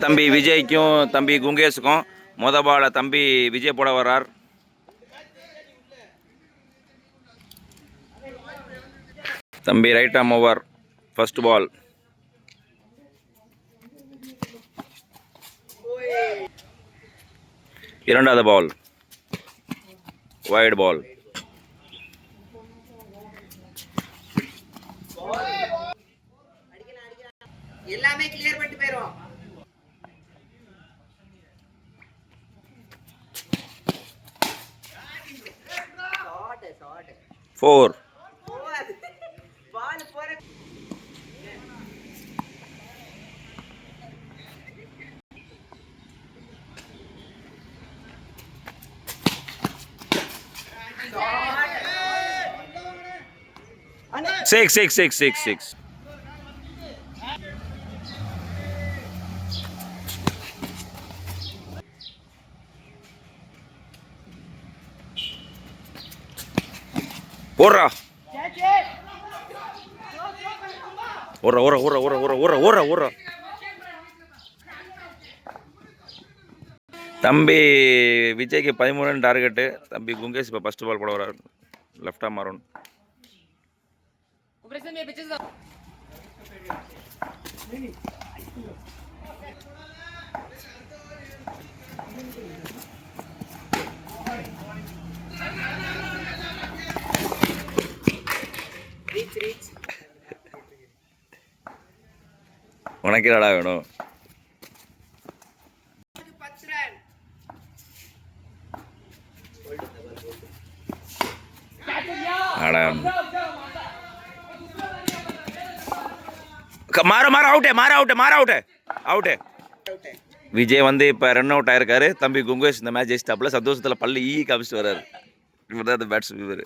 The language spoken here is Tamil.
தம்பி விஜய்க்கும் தம்பி குங்கேஷுக்கும் மொத பால தம்பி விஜய் போட வர்றார். தம்பி ரைட் ஆம் ஓவர். First ball. இரண்டாவது பால் வைட் பால். எல்லாமே கிளியர் பண்ணிட்டு போயிரும். 4 பால் போற 6. Ora. தம்பி விஜய்க்கு 13 டார்கெட்டு. தம்பி குங்கேஷ் இப்போ ஃபர்ஸ்ட் பால் போட வர்றாரு. Left arm around. உனக்கு என்னடா வேணும்? அவுட்டு. விஜய் வந்து இப்போ ரன் அவுட் ஆயிருக்காரு. தம்பி குங்கேஷ் இந்த மேட்ச் ஜெயிச்சிட்டாப்புல. சந்தோஷத்தில் பள்ளி காமிச்சிட்டு வர்றாரு. இவர் தான் அந்த பேட்ஸ்மேன்.